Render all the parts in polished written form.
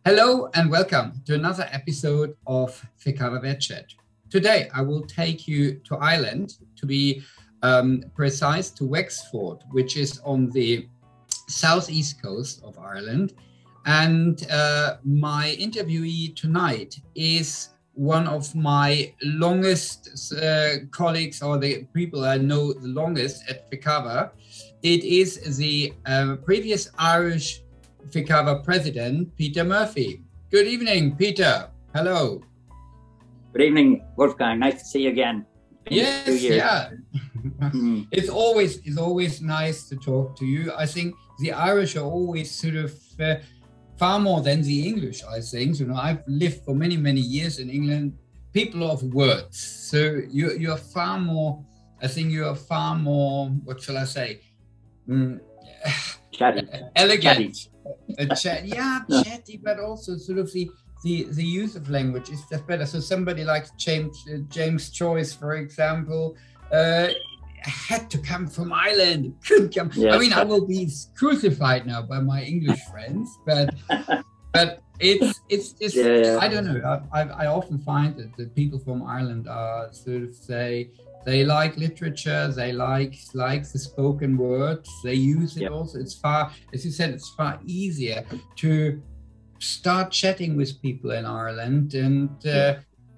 Hello and welcome to another episode of Ficava Vet Chat. Today I will take you to Ireland, to be precise, to Wexford, which is on the southeast coast of Ireland. And my interviewee tonight is one of my longest colleagues, or the people I know the longest at Ficava. It is the previous Irish Ficava president, Peter Murphy. Good evening, Peter. Hello. Good evening, Wolfgang. Nice to see you again. Yes, yeah. It's always nice to talk to you. I think the Irish are always sort of far more than the English, I think. You know, I've lived for many, many years in England, people of words. So you're far more, I think you are far more, what shall I say? Chatty. Elegant. Chatty, but also sort of the use of language is just better. So somebody like James Joyce, for example, had to come from Ireland. Couldn't come. Yes. I mean, I will be crucified now by my English friends, but it's just I don't know. I often find that the people from Ireland are sort of they like literature, they like the spoken word, they use it also. It's far, as you said, it's far easier to start chatting with people in Ireland. And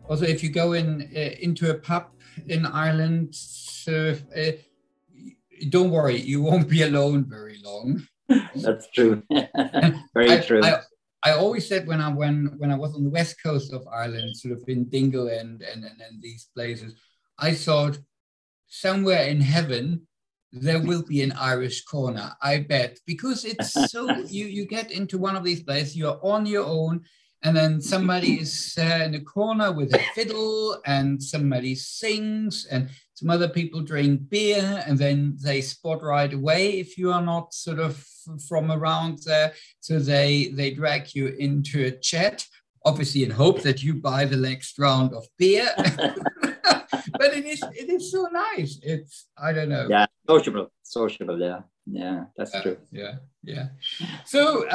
also if you go into a pub in Ireland, don't worry, you won't be alone very long. That's true. Very true. I always said when I was on the west coast of Ireland, sort of in Dingle and these places, I thought somewhere in heaven there will be an Irish corner, I bet, because it's so you get into one of these places, you're on your own, and then somebody is in a corner with a fiddle, and somebody sings, and some other people drink beer, and then they spot right away if you are not sort of from around there, so they drag you into a chat, obviously in hope that you buy the next round of beer. But it is so nice. It's, I don't know. Yeah, sociable. Yeah, that's true. Yeah. So,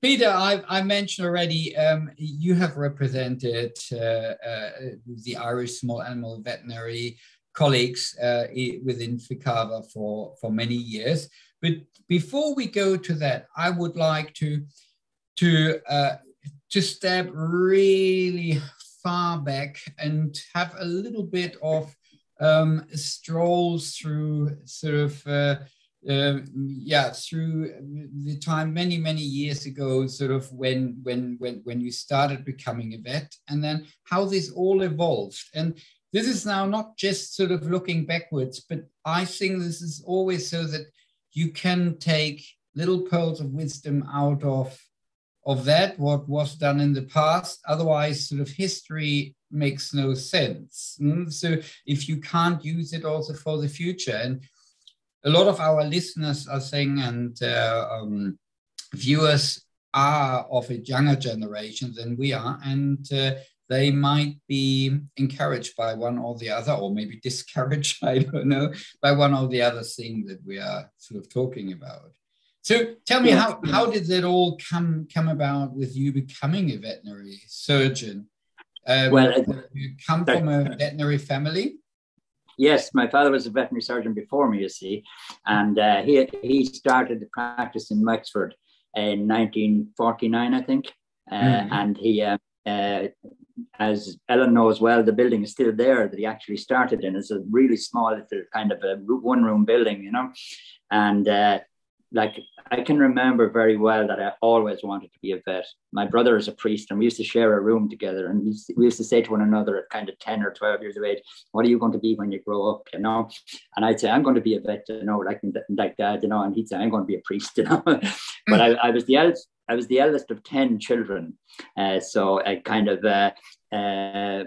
Peter, I mentioned already, you have represented the Irish small animal veterinary colleagues within Ficava for many years. But before we go to that, I would like to step really far back and have a little bit of strolls through sort of through the time many years ago, sort of when you started becoming a vet, and then how this all evolved. And this is now not just sort of looking backwards, but I think this is always so that you can take little pearls of wisdom out of that, what was done in the past. Otherwise, sort of history makes no sense. So if you can't use it also for the future, and a lot of our listeners are saying, and viewers are of a younger generation than we are, and they might be encouraged by one or the other, or maybe discouraged, I don't know, by one or the other thing that we are sort of talking about. So tell me, how did that all come about with you becoming a veterinary surgeon? You come from a veterinary family? Yes, my father was a veterinary surgeon before me, you see, and he started the practice in Wexford in 1949, I think, and he, as Ellen knows well, the building is still there that he actually started in. It's a really small little kind of a one-room building, you know, and like I can remember very well that I always wanted to be a vet. My brother is a priest, and we used to share a room together, and we used to say to one another at kind of 10 or 12 years of age, what are you going to be when you grow up, you know? And I'd say, I'm going to be a vet, you know, like that, you know, and he'd say, I'm going to be a priest, you know. But I was the eldest of 10 children. So I kind of,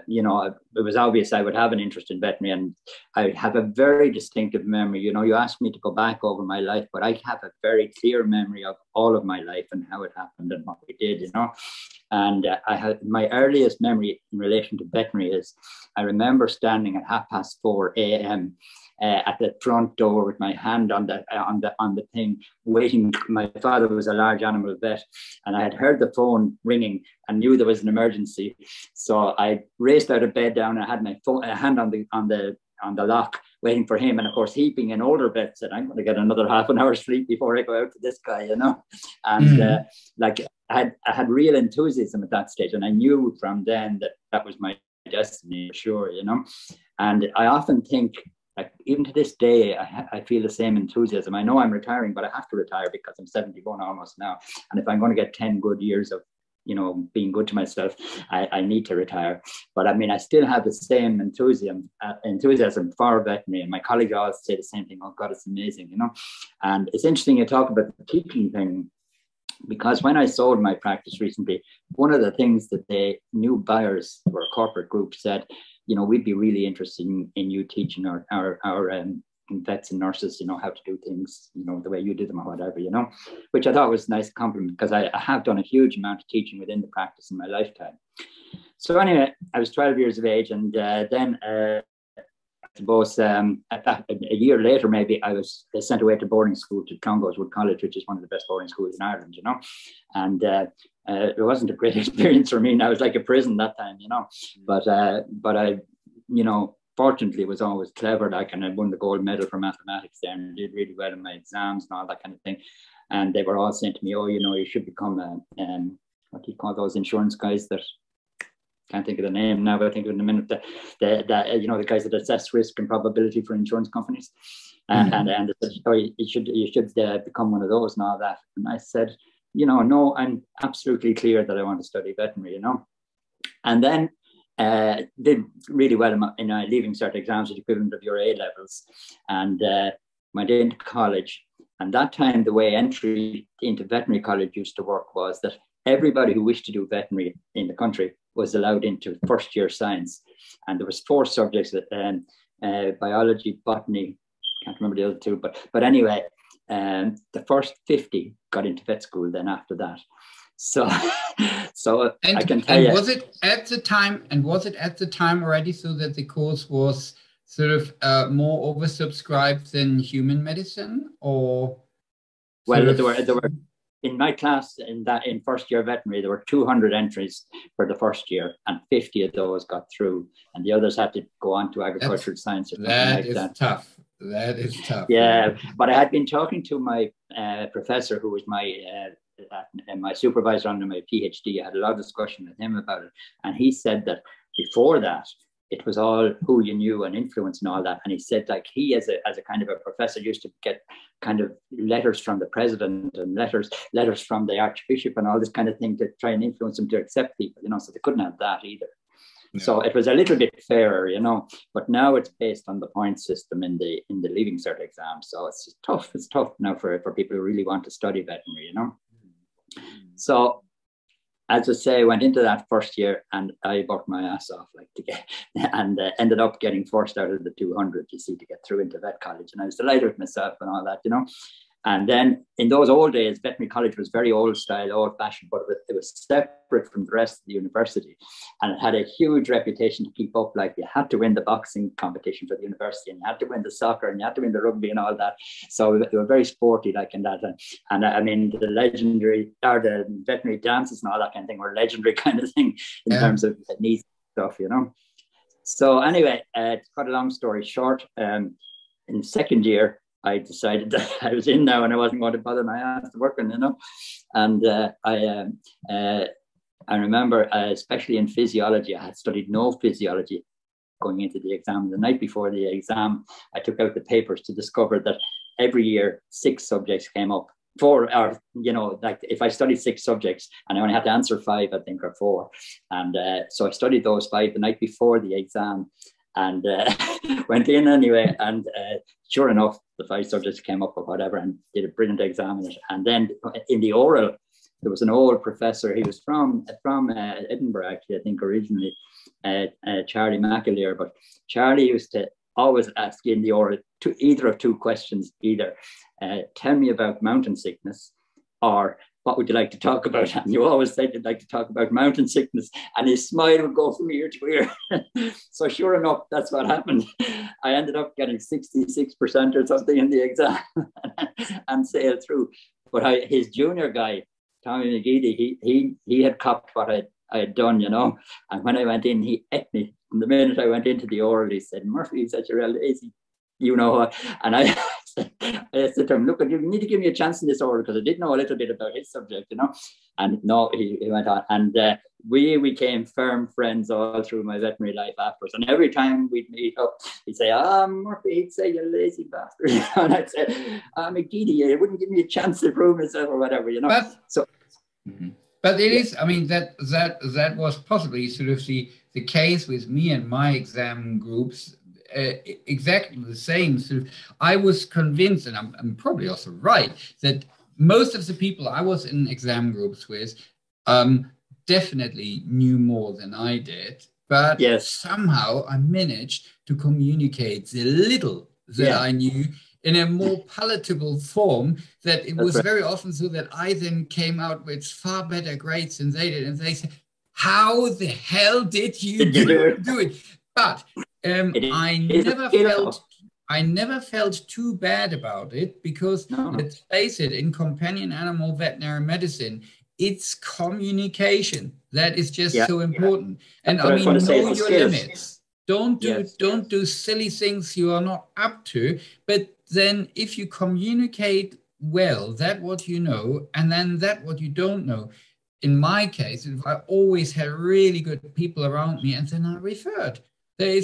you know, it was obvious I would have an interest in veterinary, and I have a very distinctive memory. You know, you asked me to go back over my life, but I have a very clear memory of all of my life and how it happened and what we did, you know. And I had my earliest memory in relation to veterinary is I remember standing at 4:30 a.m. at the front door with my hand on the thing, waiting. My father was a large animal vet, and I had heard the phone ringing and knew there was an emergency. So I raced out of bed down. I had my hand on the lock, waiting for him. And of course, he, being an older vet, said, "I'm going to get another half an hour's sleep before I go out to this guy," you know. And like I had real enthusiasm at that stage, and I knew from then that was my destiny, for sure, you know. And I often think, like, even to this day, I feel the same enthusiasm. I know I'm retiring, but I have to retire because I'm 71 almost now. And if I'm going to get 10 good years of, you know, being good to myself, I need to retire. But I mean, I still have the same enthusiasm for veterinary. And my colleagues always say the same thing. Oh God, it's amazing, you know. And it's interesting you talk about the teaching thing, because when I sold my practice recently, one of the things that the new buyers or a corporate group said, you know, we'd be really interested in you teaching our vets and nurses, you know, how to do things, you know, the way you did them or whatever, you know, which I thought was a nice compliment, because I have done a huge amount of teaching within the practice in my lifetime. So anyway, I was 12 years of age, and then I suppose a year later, maybe, I was sent away to boarding school to Clongowes College, which is one of the best boarding schools in Ireland, you know. And it wasn't a great experience for me. Now, it was like a prison that time, you know. But I, you know, fortunately was always clever, like, and I won the gold medal for mathematics there, and did really well in my exams and all that kind of thing. And they were all saying to me, "Oh, you know, you should become what do you call those insurance guys that..." Can't think of the name now, but I think in a minute, the you know, the guys that assess risk and probability for insurance companies, and they said, "Oh, you should become one of those and all that." And I said, "You know, no, I'm absolutely clear that I want to study veterinary, you know." And then did really well in my leaving cert exams, the equivalent of your A levels, and went into college. And that time, the way entry into veterinary college used to work was that everybody who wished to do veterinary in the country was allowed into first year science. And there was 4 subjects, that biology, botany, can't remember the other 2, but anyway, the first 50 got into vet school then after that. So I can tell you. Was it at the time already so that the course was sort of more oversubscribed than human medicine, or? Well, there were in my class in first year veterinary, there were 200 entries for the first year, and 50 of those got through, and the others had to go on to agricultural science or something like that. Tough. That is tough. Yeah, but I had been talking to my professor, who was my supervisor under my PhD. I had a lot of discussion with him about it, and he said that before that, it was all who you knew and influence and all that. And he said, like, he as a kind of a professor used to get kind of letters from the president and letters from the archbishop and all this kind of thing to try and influence them to accept people, you know, so they couldn't have that either. Yeah. So it was a little bit fairer, you know, but now it's based on the point system in the leaving cert exam. So it's just tough. It's tough now for people who really want to study veterinary, you know. So, as I say, I went into that first year and I worked my ass off, like, to get, and ended up getting first out of the 200, you see, to get through into vet college. And I was delighted with myself and all that, you know. And then in those old days, veterinary college was very old style, old fashioned, but it was separate from the rest of the university. And it had a huge reputation to keep up. Like, you had to win the boxing competition for the university, and you had to win the soccer, and you had to win the rugby and all that. So they were very sporty, like, in that. And I mean, the legendary, or the veterinary dances and all that kind of thing were legendary kind of thing in terms of neat stuff, you know. So anyway, to cut a long story short, in the second year, I decided that I was in now and I wasn't going to bother my ass working, you know. And I remember, especially in physiology, I had studied no physiology going into the exam. The night before the exam, I took out the papers to discover that every year 6 subjects came up. 4, or, you know, like, if I studied 6 subjects and I only had to answer 5, I think, or 4. And so I studied those 5 the night before the exam. And went in anyway, and sure enough, the 5 subjects came up or whatever, and did a brilliant exam in it. And then in the oral, there was an old professor. He was from Edinburgh, actually, I think, originally, Charlie McAleer. But Charlie used to always ask in the oral either of 2 questions: either tell me about mountain sickness, or what would you like to talk about? And you always said you'd like to talk about mountain sickness. And his smile would go from ear to ear. So sure enough, that's what happened. I ended up getting 66% or something in the exam and sailed through. But his junior guy, Tommy McGeady, he had copped what I had done, you know. And when I went in, he ate me. And the minute I went into the oral, he said, Murphy, he's such a real lazy, you know. And I said to him, look, you need to give me a chance in this oral, because I did know a little bit about his subject, you know. And no, he went on. And we became firm friends all through my veterinary life afterwards. And every time we'd meet up, he'd say, Murphy, he'd say, you lazy bastard. And I'd say, McGeady, you wouldn't give me a chance to prove myself or whatever, you know. But it is, I mean, that was possibly sort of the case with me and my exam groups, exactly the same. So I was convinced, and I'm probably also right, that most of the people I was in exam groups with definitely knew more than I did, but somehow I managed to communicate the little that I knew in a more palatable form, that it was very often so that I then came out with far better grades than they did. And they said, how the hell did you do it? But I never felt too bad about it, because let's face it, in companion animal veterinary medicine, it's communication that is just so important. And I mean, know your limits. Don't do silly things you are not up to. But then if you communicate well, that what you know, and then that what you don't know. In my case, I always had really good people around me, and then I referred. I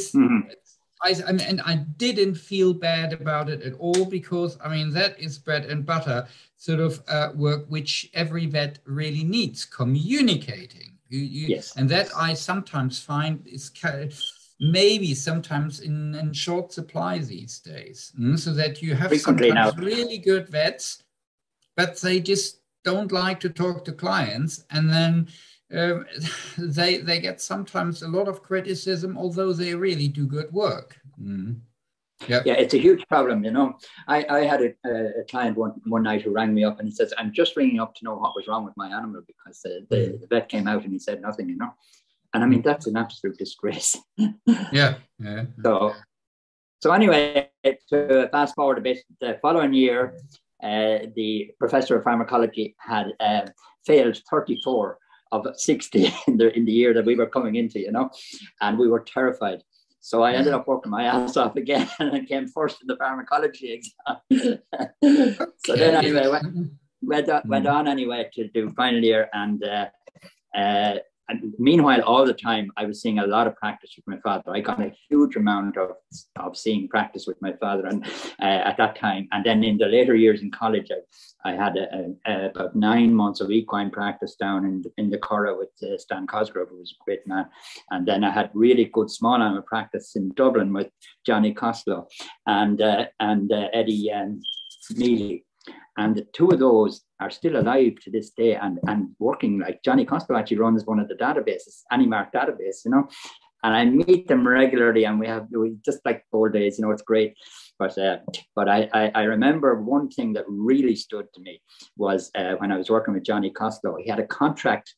didn't feel bad about it at all, because I mean, that is bread and butter sort of work which every vet really needs, communicating. And that I sometimes find is maybe sometimes in short supply these days, so that you have sometimes really good vets, but they just don't like to talk to clients, and then they get sometimes a lot of criticism, although they really do good work. Yeah, it's a huge problem, you know. I had a client one night who rang me up, and he says, I'm just ringing up to know what was wrong with my animal, because the vet came out and he said nothing, you know. And I mean, that's an absolute disgrace. Yeah. So anyway, to fast forward a bit, the following year, the professor of pharmacology had failed 34 of 60 in the year that we were coming into, you know, and we were terrified. So I ended up working my ass off again, and I came first in the pharmacology exam. So then anyway, went on anyway to do final year, and meanwhile, all the time, I was seeing a lot of practice with my father. I got a huge amount of seeing practice with my father, and at that time. And then in the later years in college, I had about 9 months of equine practice down in the Curragh with Stan Cosgrove, who was a great man. And then I had really good small animal practice in Dublin with Johnny Costello and Eddie Mealy. And the two of those are still alive to this day and working. Like Johnny Costello actually runs one of the databases, Animark database, you know, and I meet them regularly, and we just like old days, you know, it's great. But I remember one thing that really stood to me was when I was working with Johnny Costello. He had a contract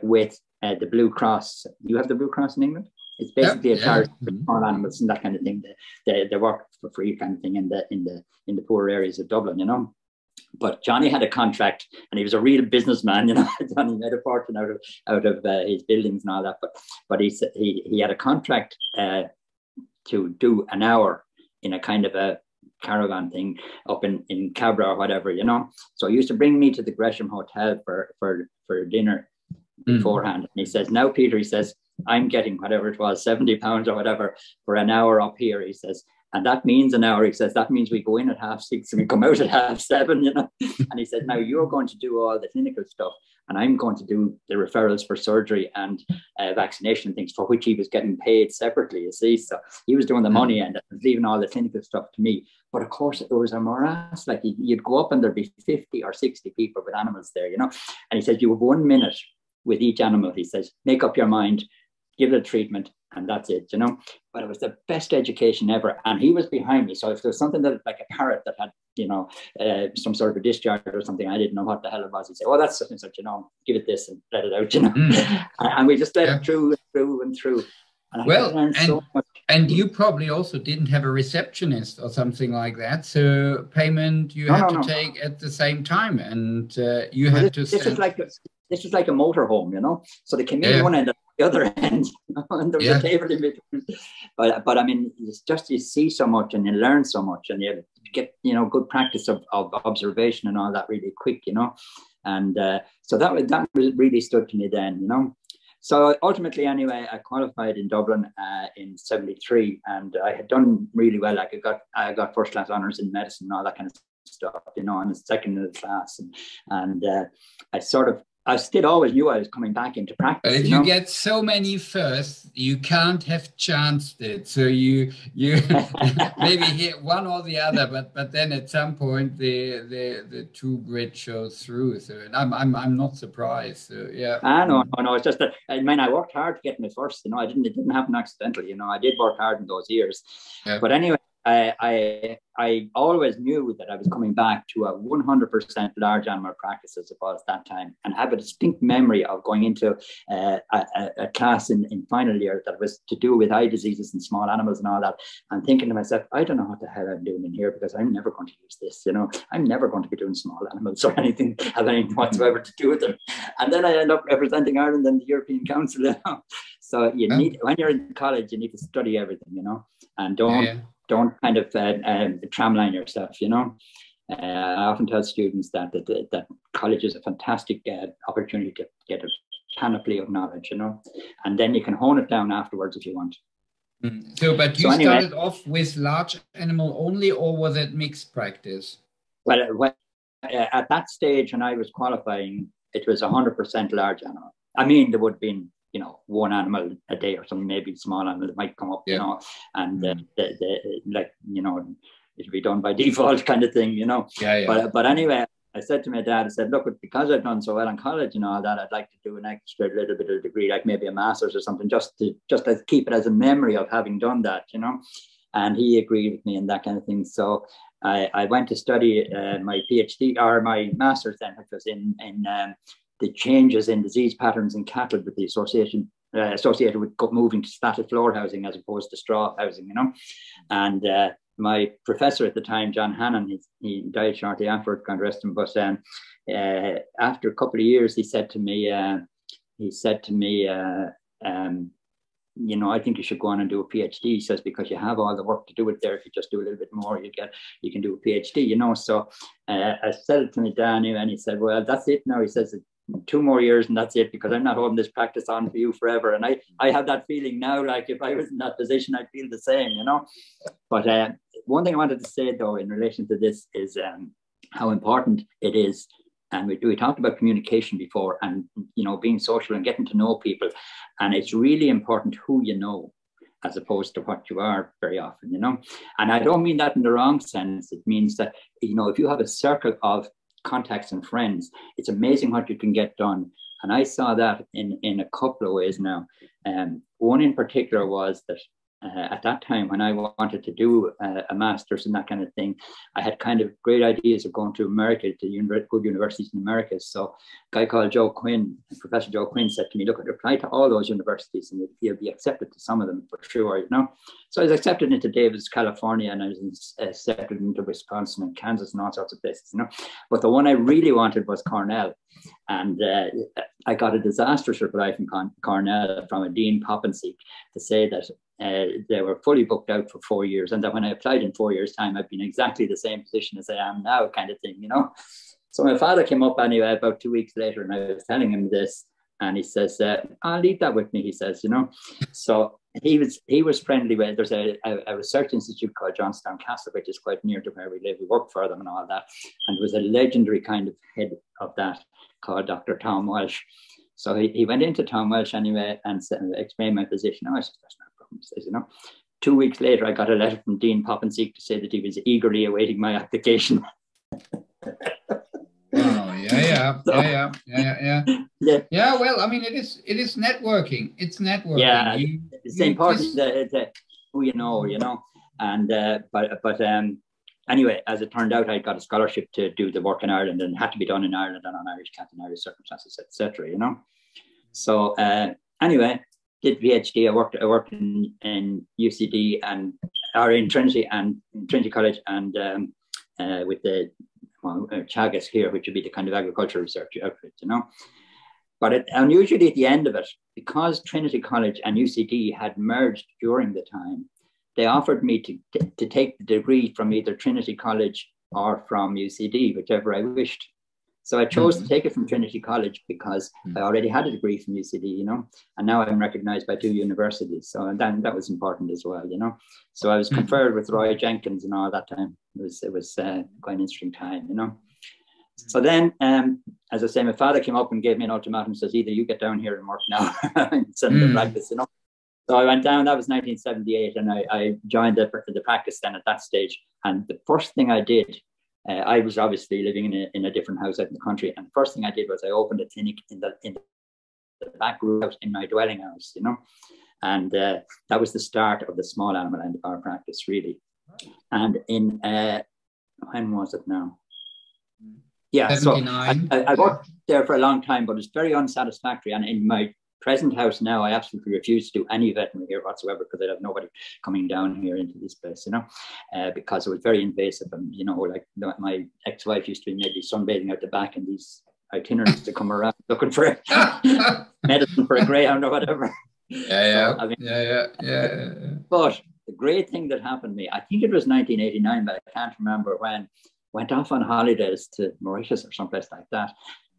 with the Blue Cross. You have the Blue Cross in England? It's basically a charity for small animals and that kind of thing. They work for free kind of thing in the poorer areas of Dublin, you know. But Johnny had a contract, and he was a real businessman, you know. Johnny made a fortune out of his buildings and all that. But he had a contract to do an hour in a kind of a caravan thing up in Cabra or whatever, you know. So he used to bring me to the Gresham Hotel for dinner beforehand. And he says, now, Peter, he says, I'm getting whatever it was, £70 or whatever for an hour up here, he says. And that means an hour, he says, that means we go in at 6:30 and we come out at 7:30, you know. And he said, now you're going to do all the clinical stuff, and I'm going to do the referrals for surgery and vaccination things, for which he was getting paid separately, you see. So he was doing the money and leaving all the clinical stuff to me. But of course, it was a morass. Like you'd go up and there'd be 50 or 60 people with animals there, you know. And he said, you have 1 minute with each animal. He says, make up your mind, give it a treatment, and that's it, you know. But it was the best education ever. And he was behind me. So if there was something that, like a parrot that had, you know, some sort of a discharge or something, I didn't know what the hell it was. He'd say, oh, that's such and such, you know, give it this and let it out, you know. And we just let it through and through and through. And well, I learned so much. And you probably also didn't have a receptionist or something like that. So payment you had to take at the same time, and you had to. This is like a motorhome, you know. So they came in one end and the other end, you know, and there was a table in between. But I mean, it's just you see so much and you learn so much, and you get, you know, good practice of observation and all that really quick, you know. And so that really stood to me then, you know. So ultimately, anyway, I qualified in Dublin in '73, and I had done really well. Like I got first class honours in medicine and all that kind of stuff, you know, and a second in the class, and I still always knew I was coming back into practice. But if you get so many firsts, you can't have chanced it. So you maybe hit one or the other, but then at some point the two grit shows through. So and I'm not surprised. So yeah. No. It's just that I worked hard to get my first. You know, it didn't happen accidentally. You know, I did work hard in those years. Yeah. But anyway, I always knew that I was coming back to a 100% large animal practice as it was that time, and have a distinct memory of going into a class in final year that was to do with eye diseases in small animals and all that, and thinking to myself, I don't know what the hell I'm doing in here, because I'm never going to use this, you know, I'm never going to be doing small animals or anything whatsoever to do with them. And then I end up representing Ireland in the European Council, you know? So you need, when you're in college, you need to study everything, you know, and don't kind of tramline yourself, you know. I often tell students that college is a fantastic opportunity to get a panoply of knowledge, you know, and then you can hone it down afterwards if you want. So, but you started off with large animal only, or was it mixed practice? Well, at that stage when I was qualifying, it was 100% large animal. I mean, there would have been, you know, one animal a day or something, maybe small animal that might come up, you know, and like, you know, it'll be done by default kind of thing, you know. But anyway, I said to my dad, I said, look, because I've done so well in college and all that, I'd like to do an extra little bit of degree, like maybe a master's or something, just to keep it as a memory of having done that, you know. And he agreed with me and that kind of thing. So I went to study my PhD or my master's then, which was in the changes in disease patterns in cattle with the associated with moving to static floor housing as opposed to straw housing, you know. And my professor at the time, John Hannon, he died shortly afterwards, God rest him, but after a couple of years, he said to me, you know, I think you should go on and do a PhD. He says, because you have all the work to do it there. If you just do a little bit more, you can do a PhD, you know. So I said it to my dad, and he said, well, that's it now. He says, 2 more years and that's it, because I'm not holding this practice on for you forever. And I have that feeling now, like if I was in that position, I'd feel the same, you know. But one thing I wanted to say though in relation to this is how important it is. And we talked about communication before, and, you know, being social and getting to know people. And it's really important who you know as opposed to what you are very often, you know. And I don't mean that in the wrong sense. It means that, you know, if you have a circle of contacts and friends, it's amazing what you can get done. And I saw that in a couple of ways now. One in particular was that at that time when I wanted to do a master's and that kind of thing, I had kind of great ideas of going to America, to good universities in America. So a guy called Professor Joe Quinn said to me, look, apply to all those universities and you'll be accepted to some of them for sure, you know. So I was accepted into Davis, California, and I was accepted into Wisconsin and Kansas and all sorts of places, you know. But the one I really wanted was Cornell. And I got a disastrous reply from Cornell from a Dean Poppenseek to say that they were fully booked out for 4 years, and that when I applied in 4 years' time, I'd be in exactly the same position as I am now, kind of thing, you know. So my father came up anyway about 2 weeks later, and I was telling him this, and he says, I'll leave that with me, he says, you know. So he was friendly with, there's a research institute called Johnstown Castle, which is quite near to where we live. We work for them and all that. And there was a legendary kind of head of that called Dr. Tom Welsh. So he went into Tom Welsh anyway and explained my position. Oh, I said, that's not a problem, he says, you know. 2 weeks later, I got a letter from Dean Poppenseek to say that he was eagerly awaiting my application. Wow. So, Yeah, well, I mean, it is networking. It's networking. Yeah, it's important that who you know, and but anyway, as it turned out, I got a scholarship to do the work in Ireland, and it had to be done in Ireland and on Irish cat and Irish circumstances, etc. So anyway, did PhD. I worked in UCD or in Trinity College, and with the Chagas here, which would be the kind of agricultural research outfit, But unusually at the end of it, because Trinity College and UCD had merged during the time, they offered me to take the degree from either Trinity College or from UCD, whichever I wished. So I chose to take it from Trinity College because I already had a degree from UCD, and now I'm recognized by 2 universities. So that was important as well, So I was conferred with Roy Jenkins and all that time. It was quite an interesting time, So then, as I say, my father came up and gave me an ultimatum, says, either you get down here and work now and send the practice, So I went down, that was 1978, and I joined the practice then at that stage. And the first thing I did, I was obviously living in a different house out in the country. And the first thing I did was I opened a clinic in the back room in my dwelling house, And that was the start of the small animal end of our practice, really. And in, when was it now? Yeah, 79. So I worked there for a long time, but it's very unsatisfactory. And in my present house now, I absolutely refuse to do any veterinary here whatsoever, because I have nobody coming down here into this place, because it was very invasive. And, like my ex-wife used to be maybe sunbathing out the back, and these itinerants to come around looking for medicine for a greyhound or whatever. But the great thing that happened to me, I think it was 1989, but I can't remember when, went off on holidays to Mauritius or someplace like that.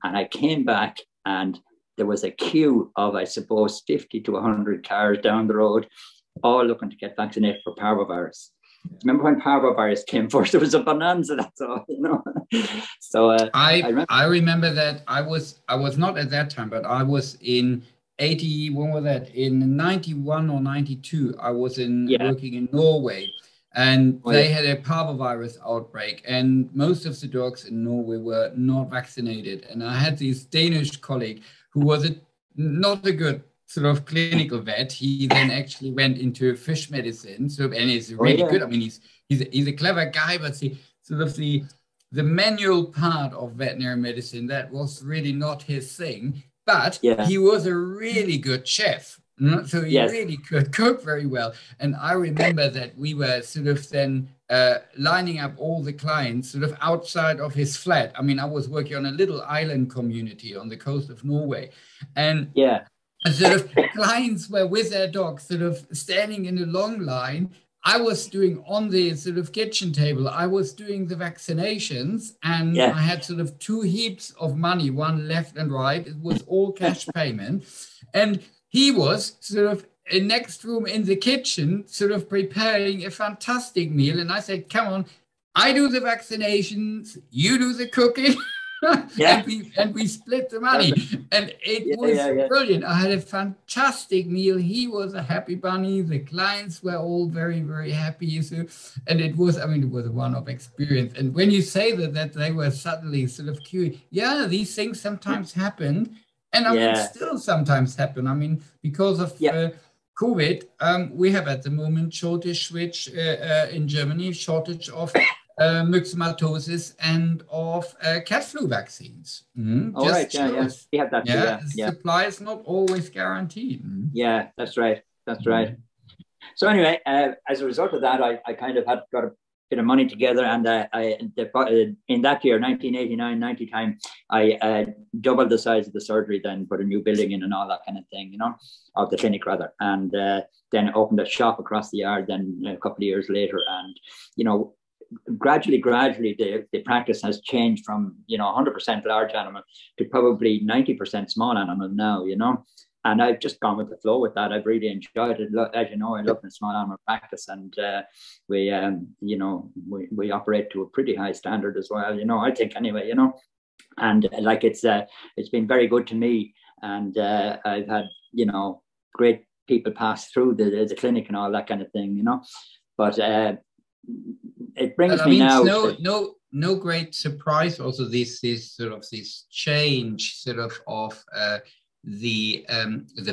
And I came back, and there was a queue of, I suppose, 50 to 100 cars down the road, all looking to get vaccinated for parvovirus. Remember when parvovirus came first? It was a bonanza, that's all, So I remember that I was not at that time, but I was in 80. When was that? In 91 or 92. I was working in Norway. And they had a parvovirus outbreak, and most of the dogs in Norway were not vaccinated. And I had this Danish colleague who was not a good sort of clinical vet. He then actually went into fish medicine, and he's really good. I mean, he's a clever guy, but the manual part of veterinary medicine, that was really not his thing. But he was a really good chef. So he really could cook very well. And I remember that we were sort of then lining up all the clients sort of outside of his flat. I mean, I was working on a little island community on the coast of Norway. And sort of clients were with their dogs sort of standing in a long line. I was doing on the sort of kitchen table, I was doing the vaccinations, and I had sort of 2 heaps of money, one left and right. It was all cash payment. And he was sort of in next room in the kitchen, sort of preparing a fantastic meal. And I said, come on, I do the vaccinations, you do the cooking. and we split the money. And it was brilliant. I had a fantastic meal. He was a happy bunny. The clients were all very, very happy. And it was a one-off experience. And when you say that they were suddenly sort of curious, these things sometimes happen. And I mean, still sometimes happen. I mean, because of COVID, we have at the moment shortage in Germany, shortage of myxomatosis and of cat flu vaccines. We have that too. Supply is not always guaranteed. Yeah, that's right. So anyway, as a result of that, I kind of got a bit of money together, and in that year, 1989-90 time, I doubled the size of the surgery, then put a new building in and all that kind of thing, of the clinic rather, and then opened a shop across the yard then a couple of years later. And gradually the practice has changed from 100% large animal to probably 90% small animal now, and I've just gone with the flow with that. I've really enjoyed it. As you know, I love the small animal practice, and we operate to a pretty high standard as well, I think anyway, and like it's been very good to me, and I've had great people pass through the clinic and all that kind of thing, but it brings me now. no great surprise. Also, this change of the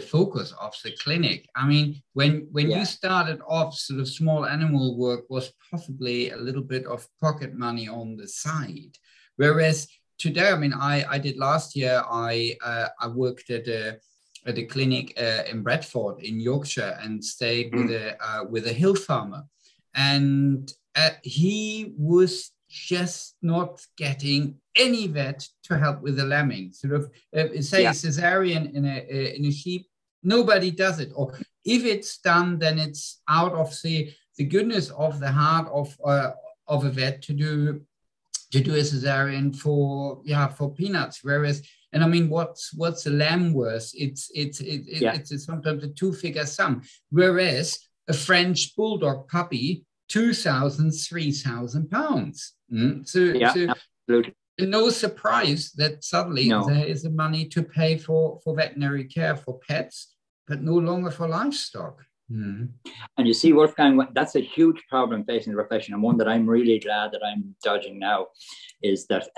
focus of the clinic. I mean, when you started off, sort of small animal work was possibly a little bit of pocket money on the side, whereas today, I mean, I did last year. I worked at a clinic in Bradford in Yorkshire and stayed with a hill farmer, and he was just not getting any vet to help with the lambing. Sort of say cesarean in a sheep, nobody does it, or if it's done, then it's out of the goodness of the heart of a vet to do a cesarean for peanuts. Whereas, and I mean, what's a lamb worth? It's sometimes a two-figure sum. Whereas a French bulldog puppy, 2,000, 3,000 pounds. So absolutely. No surprise that suddenly there is the money to pay for veterinary care for pets, but no longer for livestock. And you see, Wolfgang, that's a huge problem facing the profession, and one that I'm really glad that I'm dodging now, is that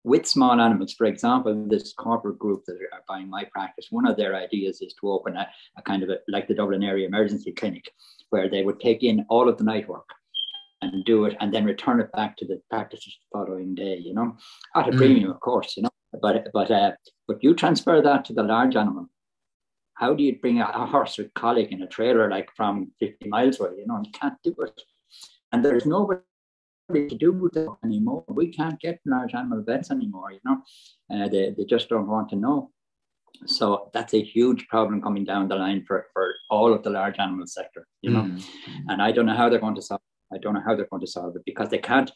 with small animals, for example, this corporate group that are buying my practice, one of their ideas is to open a kind of like the Dublin area emergency clinic, where they would take in all of the night work and do it, and then return it back to the practice the following day, at a premium, of course, but you transfer that to the large animal. How do you bring a horse with colic in a trailer like from 50 miles away? You can't do it. And there's nobody to do that anymore. We can't get large animal vets anymore, They just don't want to know. So that's a huge problem coming down the line for all of the large animal sector, And I don't know how they're going to solve it. I don't know how they're going to solve it, because they can't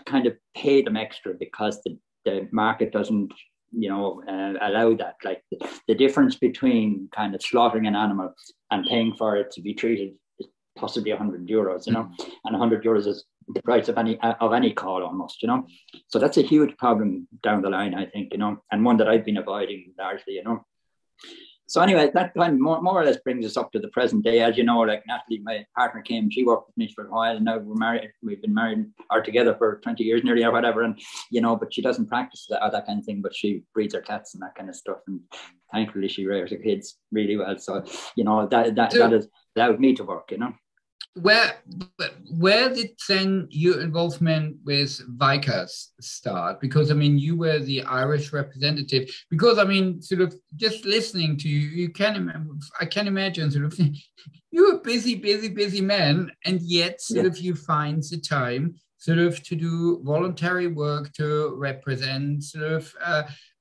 kind of pay them extra, because the market doesn't allow that. Like the difference between kind of slaughtering an animal and paying for it to be treated is possibly €100, and €100 is the price of any call almost, So that's a huge problem down the line, I think, and one that I've been avoiding largely, So anyway, that kind of more or less brings us up to the present day. As you know, like Natalie, my partner, came, she worked with me for a while, and now we're married. We've been married or together for 20 years nearly or whatever. And, but she doesn't practice that kind of thing, but she breeds her cats and that kind of stuff. And thankfully she rears her kids really well. So, that has allowed me to work, Where did then your involvement with Vicars start? Because I mean, you were the Irish representative. Because I mean, sort of just listening to you, I can imagine sort of you're a busy man, and yet sort of you find the time sort of to do voluntary work to represent sort of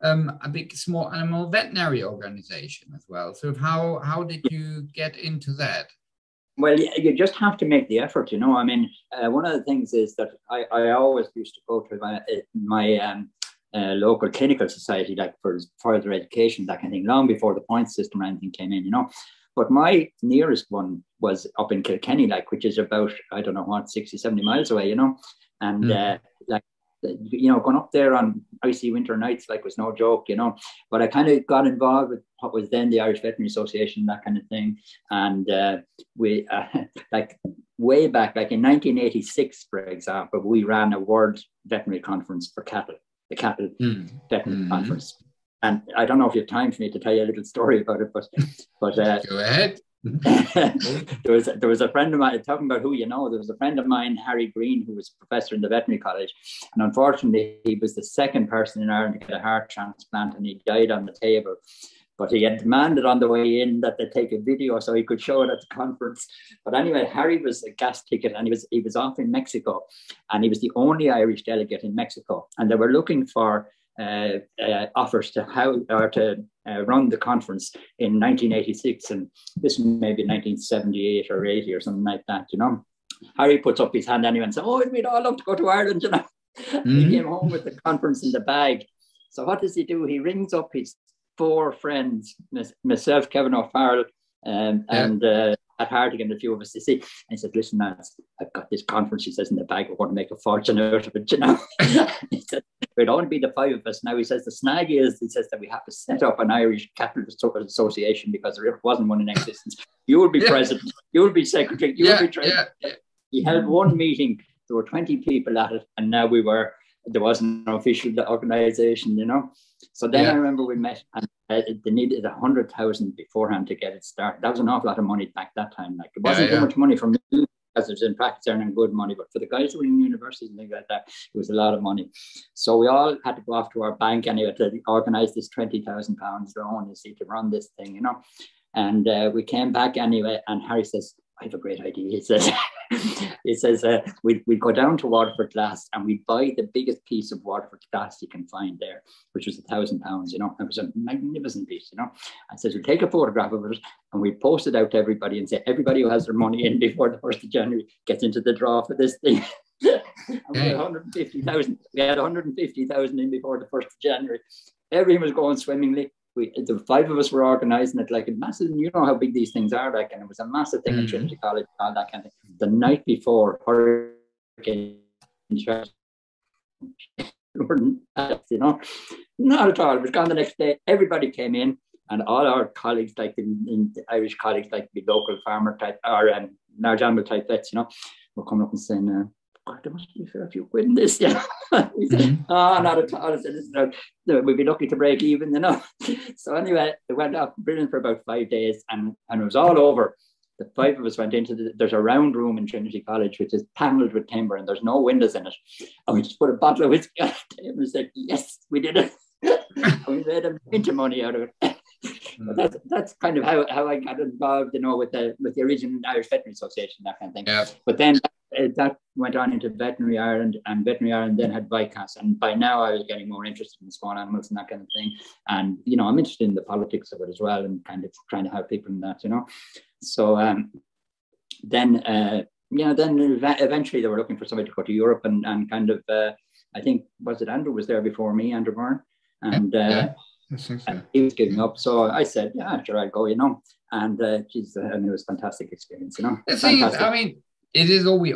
a big small animal veterinary organization as well. So how did you get into that? Well, you just have to make the effort, I mean, one of the things is that I always used to go to my local clinical society, like for further education, that kind of thing, long before the point system or anything came in, But my nearest one was up in Kilkenny, which is about, 60, 70 miles away, And going up there on icy winter nights, was no joke, But I kind of got involved with what was then the Irish Veterinary Association, that kind of thing. And we, way back, in 1986, for example, we ran a World Veterinary Conference for cattle, the Cattle Veterinary Conference. And I don't know if you have time for me to tell you a little story about it, but go ahead. there was a friend of mine, talking about who there was a friend of mine, Harry Green, who was a professor in the veterinary college, and unfortunately he was the second person in Ireland to get a heart transplant, and he died on the table. But he had demanded on the way in that they take a video so he could show it at the conference. But anyway, Harry was a gas ticket, and he was off in Mexico, and he was the only Irish delegate in Mexico, and they were looking for offers to run the conference in 1986, and this may be 1978 or 80 or something like that, Harry puts up his hand anyway and says, we'd all love to go to Ireland, He came home with the conference in the bag. So what does he do? He rings up his 4 friends, myself, Kevin O'Farrell, and at Hartigan, and a few of us, and he said, listen, lads, I've got this conference, he says, in the bag, we're going to make a fortune out of it, He said, it'd only be the 5 of us. Now, he says, the snag is, he says, that we have to set up an Irish Cattle Association, because there wasn't one in existence. You will be president, you will be secretary, you will be treasurer. He held one meeting there were 20 people at it, and now there wasn't an official organization, you know. So then I remember we met, and they needed 100,000 beforehand to get it started. That was an awful lot of money back that time. Like, it wasn't too much money for me, because it was in practice earning good money, but for the guys who were in universities and things like that, it was a lot of money. So we all had to go off to our bank anyway to organize this £20,000 loan, you see, to run this thing, you know. And we came back anyway, and Harry says, I have a great idea. He says, we'd go down to Waterford Glass and we'd buy the biggest piece of Waterford Glass you can find there, which was £1,000, you know. It was a magnificent piece, you know. I says, we'll take a photograph of it and we post it out to everybody and say, everybody who has their money in before the 1st of January gets into the draw for this thing. And we had 150,000. We had 150,000 in before the 1st of January. Everything was going swimmingly. The 5 of us were organising it like a massive, you know how big these things are, like, and it was a massive thing in Trinity College, all that kind of thing. The night before, hurricane, you know, not at all. It was gone the next day. Everybody came in, and all our colleagues, like in the Irish colleagues, like the local farmer type or large animal type vets, you know, were coming up and saying, there must be a fair few quid in this, yeah. He said, not at all. I said, we'd be lucky to break even, you know. So anyway, it went off brilliant for about 5 days, and it was all over. The 5 of us went into there's a round room in Trinity College, which is panelled with timber, and there's no windows in it. And we just put a bottle of whiskey on the table and said, yes, we did it. And we made a mint of money out of it. But that's kind of how I got involved, you know, with the original Irish Veterinary Association, that kind of thing. Yeah. But then that went on into Veterinary Ireland, and Veterinary Ireland then had VICAS, and by now I was getting more interested in small animals and that kind of thing. And, you know, I'm interested in the politics of it as well, and kind of trying to help people in that, you know. So then eventually they were looking for somebody to go to Europe, and kind of, I think, was it Andrew was there before me, Andrew Byrne? And he was giving up. So I said, yeah, sure, I'll go, you know. And and it was a fantastic experience, you know. I mean, it is all we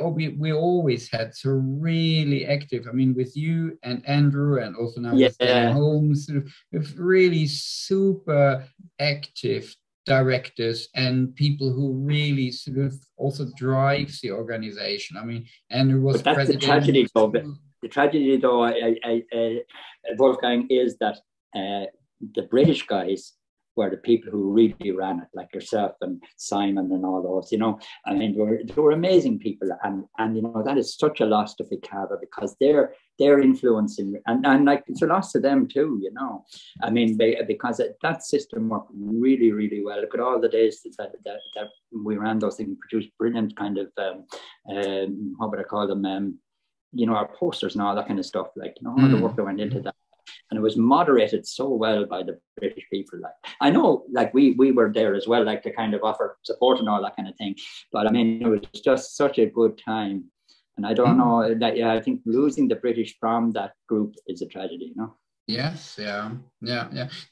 always had so really active. I mean, with you and Andrew, and also now with Dan Holmes, sort of with really super active directors and people who really sort of also drives the organization. I mean, Andrew was president. The tragedy, though. The tragedy, though, Wolfgang, is that the British guys were the people who really ran it, like yourself and Simon and all those, you know. I mean, they were amazing people, and you know, that is such a loss to Ficava, because their influence and like, it's a loss to them too, you know. I mean, because that system worked really, really well. Look at all the days that we ran those things, produced brilliant kind of what would I call them, you know, our posters and all that kind of stuff, like, you know, all the work that went into that. And it was moderated so well by the British people. Like, I know, like, we were there as well, like, to kind of offer support and all that kind of thing. But I mean, it was just such a good time. And I don't know that, I think losing the British from that group is a tragedy, you know? Yes, yeah.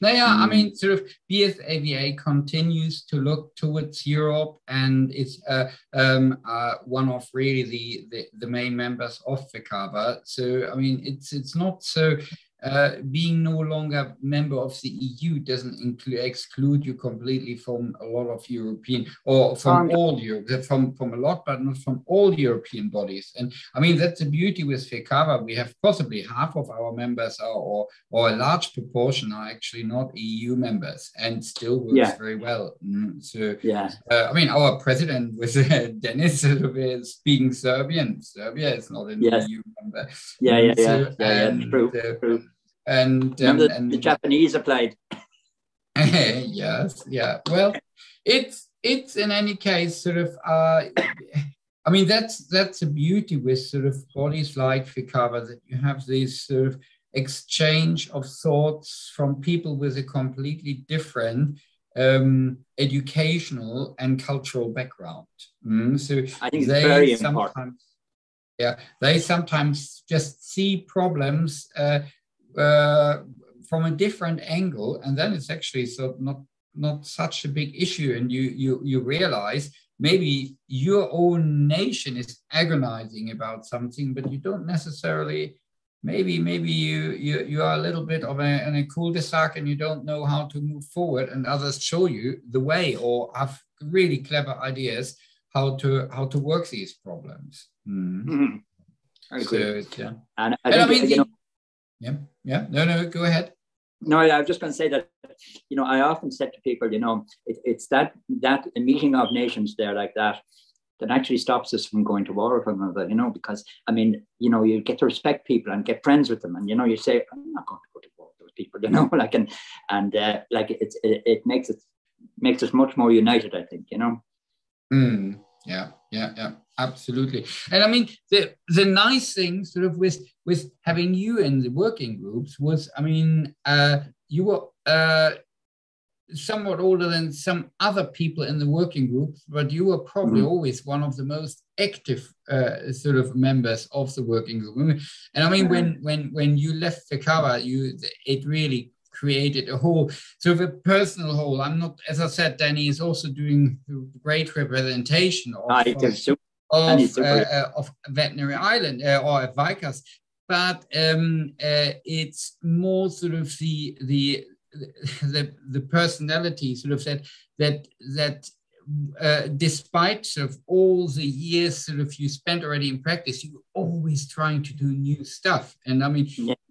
I mean, sort of BSAVA continues to look towards Europe, and it's one of really the main members of Ficava. So I mean, it's not so. Being no longer member of the EU doesn't exclude you completely from a lot of European, or from all Europe, from a lot, but not from all European bodies. And I mean, that's the beauty with Ficava. We have possibly half of our members or a large proportion are actually not EU members, and still works very well. I mean, our president was Dennis speaking Serbian. Serbia is not an EU member. True. And the Japanese applied. Yes, yeah. Well, it's in any case sort of. I mean, that's a beauty with sort of bodies like Ficava, that you have this sort of exchange of thoughts from people with a completely different educational and cultural background. So I think it's very important. Yeah, they sometimes just see problems from a different angle, and then it's actually not such a big issue, and you realize maybe your own nation is agonizing about something, but you don't necessarily. Maybe you are a little bit of a cul-de-sac, and you don't know how to move forward, and others show you the way, or have really clever ideas how to work these problems. Very good. So, yeah. And I think, No, go ahead. No, I was just going to say that, I often said to people, it's that a meeting of nations there like that actually stops us from going to war with one another, because, you get to respect people and get friends with them. And, you say, I'm not going to go to war with those people, it makes us much more united, I think, Yeah, absolutely. And the nice thing sort of with having you in the working groups was, you were somewhat older than some other people in the working group, but you were probably always one of the most active sort of members of the working group. And when you left Ficava, it really created a whole sort of a personal whole. I'm not, as I said, Danny is also doing great representation of Veterinary Island or Vicas, but it's more sort of the personality sort of that despite sort of all the years sort of you spent already in practice, you were always trying to do new stuff. And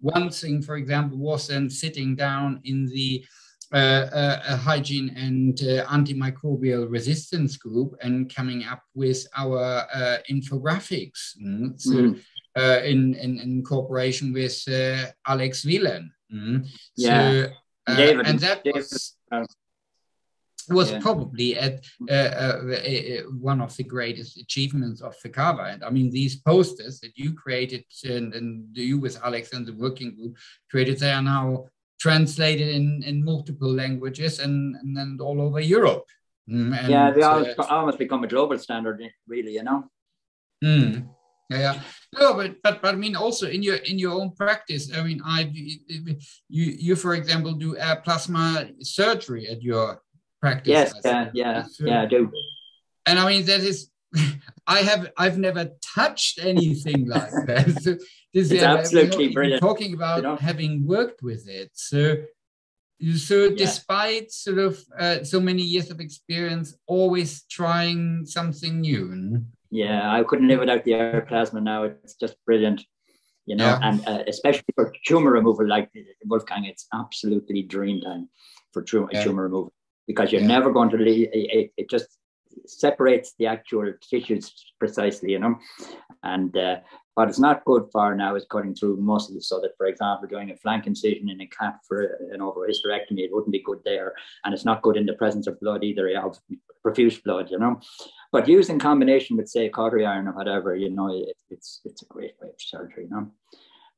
one thing, for example, was then sitting down in the hygiene and antimicrobial resistance group and coming up with our infographics. In cooperation with Alex Wieland. David, and that was probably at one of the greatest achievements of Ficava. And these posters that you created and you with Alex and the working group created, they are now translated in multiple languages and all over Europe. They almost become a global standard, really, Yeah. No, but also in your own practice, you for example do plasma surgery at your practice. Yes, I do. And that is, I've never touched anything like that. So this it's absolutely brilliant. Talking about having worked with it, so despite sort of so many years of experience, always trying something new. Yeah, I couldn't live without the air plasma now. It's just brilliant, and especially for tumor removal, like Wolfgang, it's absolutely dream time for tumor removal, because you're never going to leave. It just separates the actual tissues precisely, and what it's not good for now is cutting through muscles, so that, for example, doing a flank incision in a cat for an overhysterectomy, it wouldn't be good there, and it's not good in the presence of blood either, of profuse blood, But used in combination with, say, cautery iron or whatever, it's a great way of surgery,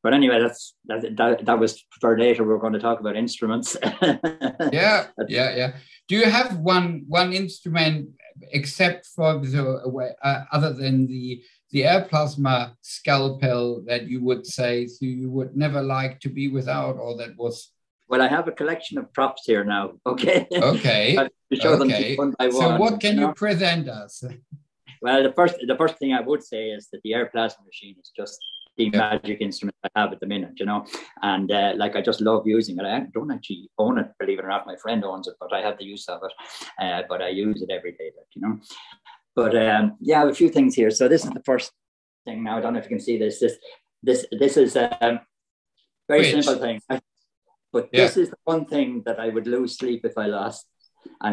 But anyway, that was for later. We're going to talk about instruments. Yeah. Do you have one instrument, except for other than the air plasma scalpel, that you would say you would never like to be without, or that was? Well, I have a collection of props here now. Okay. To show them one by one. So what can you present us? Well, the first thing I would say is that the air plasma machine is just the magic instrument I have at the minute, and I just love using it. I don't actually own it, believe it or not. My friend owns it, but I have the use of it. But I use it every day, But I have a few things here. So this is the first thing now. I don't know if you can see this. This is a very simple thing. But this is the one thing that I would lose sleep if I lost. I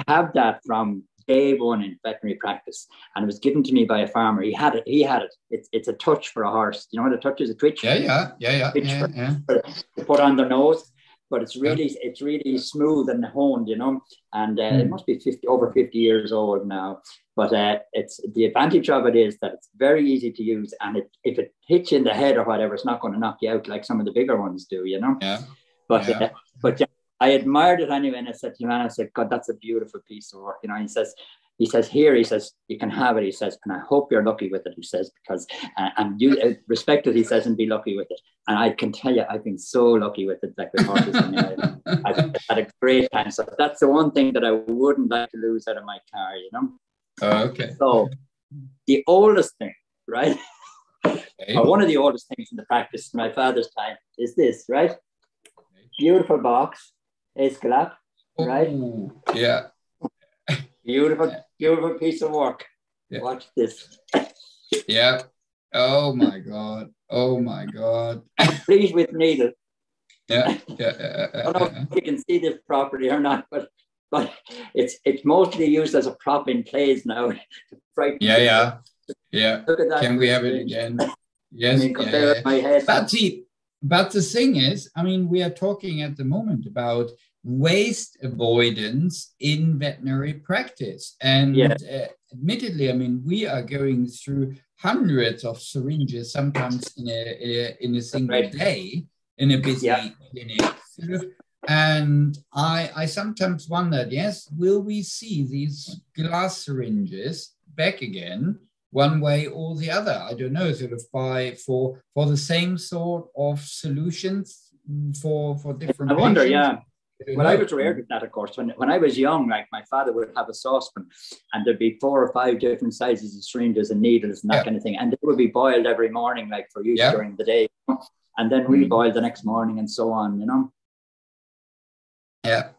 have that from day one in veterinary practice, and it was given to me by a farmer. He had it. It's a touch for a horse. You know what a touch is? A twitch. To put on their nose. But it's really smooth and honed, and it must be over 50 years old now. But it's the advantage of it is that it's very easy to use, and if it hits you in the head or whatever, it's not going to knock you out like some of the bigger ones do, But I admired it anyway, and I said to him, God, that's a beautiful piece of work, He says, here, you can have it, he says, and I hope you're lucky with it, he says, because, and you respect it, he says, and be lucky with it. And I can tell you, I've been so lucky with it, like with horses. I've had a great time. So that's the one thing that I wouldn't like to lose out of my car, Okay. So the oldest thing, right? Or one of the oldest things in the practice in my father's time is this, right? Beautiful box, Escalap, right? Yeah. Beautiful piece of work. Yeah. Watch this. Yeah. Oh my God. Oh my God. Complete with needle. Yeah. I don't know if you can see this properly or not, but it's mostly used as a prop in plays now. Yeah. Look at that. Can we have it again? Yes. I mean, compare my head. But the thing is, I mean, we are talking at the moment about waste avoidance in veterinary practice. And admittedly, I mean, we are going through hundreds of syringes, sometimes in a single day, in a busy clinic. And I sometimes wondered, yes, will we see these glass syringes back again, one way or the other? I don't know, sort of for the same sort of solutions for different I wonder, patients. Well, I was aware of that, of course. When I was young, like my father would have a saucepan and there'd be 4 or 5 different sizes of syringes and needles and that kind of thing. And they would be boiled every morning, like for use during the day, and then reboiled the next morning and so on, you know? Yeah.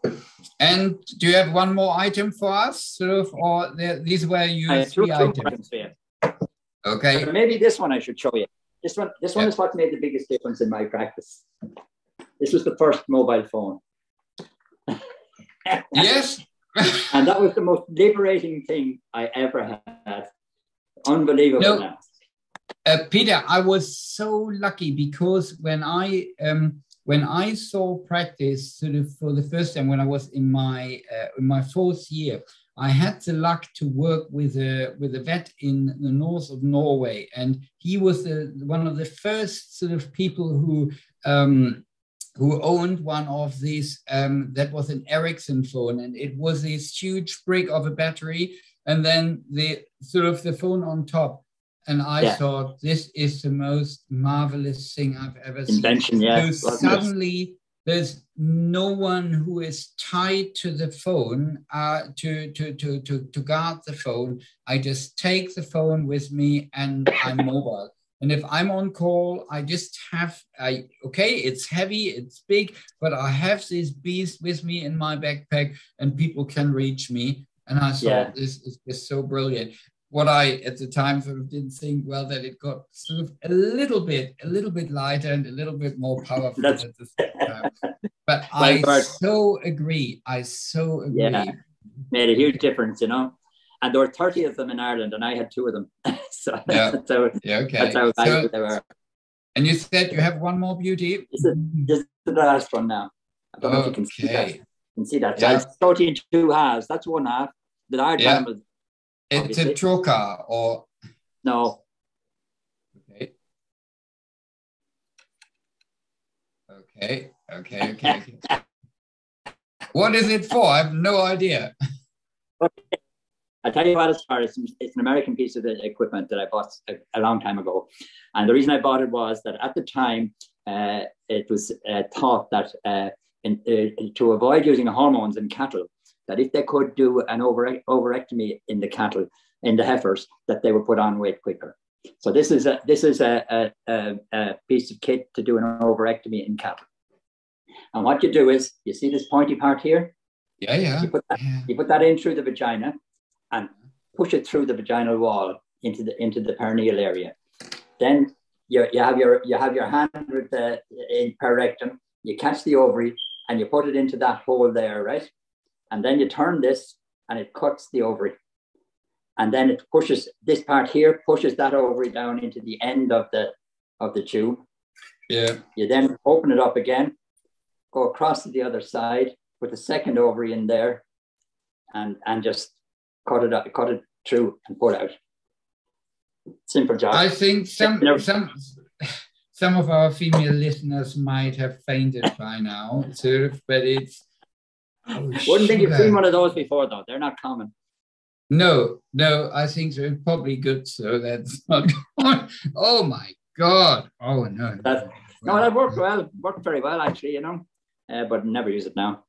And do you have one more item for us, sort of, or these were your 3 items? Okay. Maybe this one I should show you. This one is what made the biggest difference in my practice. This was the first mobile phone. Yes. And that was the most liberating thing I ever had. Unbelievable. No, Peter, I was so lucky because when I saw practice sort of for the first time when I was in my 4th year, I had the luck to work with a vet in the north of Norway, and he was one of the first sort of people who owned one of these that was an Ericsson phone, and it was this huge brick of a battery, and then the phone on top. And I thought, this is the most marvelous thing I've ever seen. Invention, So suddenly, there's no one who is tied to the phone to guard the phone. I just take the phone with me and I'm mobile. And if I'm on call, I just have, it's heavy, it's big, but I have this beast with me in my backpack and people can reach me. And I thought, this is just so brilliant. What I, at the time, sort of didn't think, well, that it got sort of a little bit lighter and a little bit more powerful at the same time. But I so agree. Yeah, made a huge difference, you know. And there were 30 of them in Ireland, and I had 2 of them. So that's how valuable they were. And you said you have one more beauty? This is the last one now. I don't know if you can see that. You can see that. So it's 32 halves. That's 1 half. The large animal. It's a trocar or no. Okay. What is it for? I have no idea. Okay. I'll tell you what it's for. It's an American piece of equipment that I bought a long time ago. And the reason I bought it was that at the time, it was thought that to avoid using hormones in cattle, that if they could do an overectomy in the cattle, in the heifers, that they would put on weight quicker. So this is a piece of kit to do an overectomy in cattle. And what you do is, you see this pointy part here? Yeah. You put that in through the vagina and push it through the vaginal wall into the perineal area. Then you have your hand with in per rectum. You catch the ovary and you put it into that hole there, right? And then you turn this and it cuts the ovary. And then it pushes, this part here pushes that ovary down into the end of the tube. Yeah. You then open it up again, go across to the other side, put the second ovary in there, and just cut it through and pull out. Simple job. I think some of our female listeners might have fainted by now, but it's... Wouldn't think you've seen one of those before, though. They're not common. No, I think they're probably good, so that's not... Oh, my God. Oh, no. That worked very well, actually, you know, but never use it now.